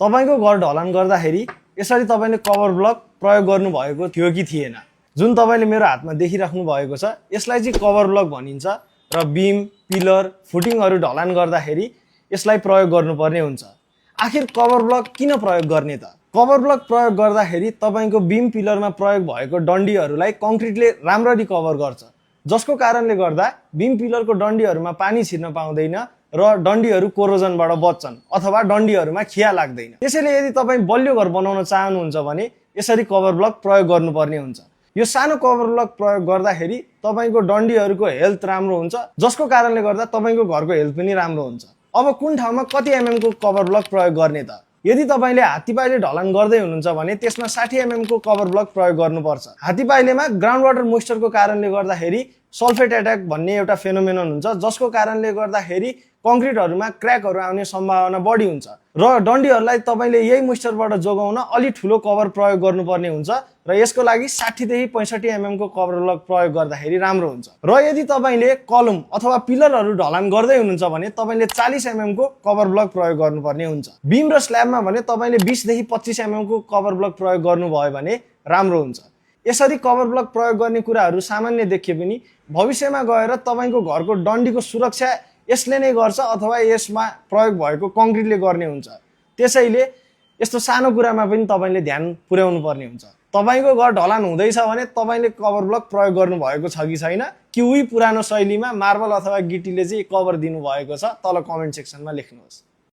तपाईको घर ढलान गर्दाखेरि यसरी तपाईले कभर ब्लक प्रयोग गर्नु भएको थियो कि थिएन? जुन तपाईले मेरो हातमा देखिराख्नु भएको छ यसलाई चाहिँ कभर ब्लक भनिन्छ र बीम, पिलर, फुटिङहरु ढलान गर्दाखेरि यसलाई प्रयोग गर्नुपर्ने हुन्छ। आखिर कभर ब्लक किन प्रयोग गर्ने त? कभर ब्लक प्रयोग गर्दाखेरि तपाईको बीम पिलरमा प्रयोग भएको डन्डीहरुलाई कंक्रिटले राम्ररी कभर गर्छ, जसको कारणले गर्दा बीम पिलरको डन्डीहरुमा पानी छिर्न पाउँदैन र डन्डीहरु कोरोजनबाट बच्छन् अथवा डन्डीहरुमा खिया लाग्दैन। त्यसैले यदि तपाई बलियो घर बनाउन चाहनुहुन्छ भने यसरी कभर ब्लक प्रयोग गर्नुपर्ने हुन्छ। यो सानो कभर ब्लक प्रयोग गर्दाखेरि तपाईको डन्डीहरुको हेल्थ राम्रो हुन्छ, जसको कारणले गर्दा तपाईको घरको हेल्थ पनि राम्रो हुन्छ। अब कुन ठाउँमा कति एमएम को कभर ब्लक प्रयोग गर्ने त? यदि तपाईले हात्तीपाइले ढलान गर्दै हुनुहुन्छ भने त्यसमा 60 एमएम को कभर ब्लक प्रयोग गर्नुपर्छ। हात्तीपाइलेमा ग्राउन्ड वाटर मोइस्चरको कारणले गर्दाखेरि सल्फेट अट्याक भन्ने एउटा फेनोमेनन हुन्छ, जसको कारणले गर्दाखेरि कंक्रिटहरुमा क्र्याकहरु आउने सम्भावना बढी हुन्छ र डन्डीहरुलाई तपाईले यही मोइस्चरबाट जोगाउन अलि ठूलो कभर प्रयोग गर्नुपर्ने हुन्छ र यसको लागि 60 देखि 65 एमएम को कभर ब्लक प्रयोग गर्दाखेरि राम्रो हुन्छ। र यदि तपाईले कलम अथवा पिलरहरु ढलान गर्दै हुनुहुन्छ भने तपाईले 40 एमएम को कभर ब्लक प्रयोग गर्नुपर्ने हुन्छ। बीम र स्ल्याबमा भने तपाईले 20 देखि 25 एमएम को कभर ब्लक प्रयोग गर्नुभयो भने राम्रो हुन्छ। यसरी कभर ब्लक प्रयोग गर्ने कुराहरु सामान्य देखिए पनि भविष्यमा गएर तपाईको घरको डन्डीको सुरक्षा यसले नै गर्छ अथवा यसमा प्रयोग भएको कंक्रिटले गर्ने हुन्छ। त्यसैले यस्तो सानो कुरामा पनि तपाईले ध्यान पुर्याउनु पर्ने हुन्छ। तपाईको घर ढलान हुँदैछ भने तपाईले कभर ब्लक प्रयोग गर्नु भएको छ कि छैन, कि उही पुरानो शैलीमा मार्बल अथवा गिटीले चाहिँ कभर दिनु भएको छ? तल कमेन्ट सेक्सनमा लेख्नुहोस्।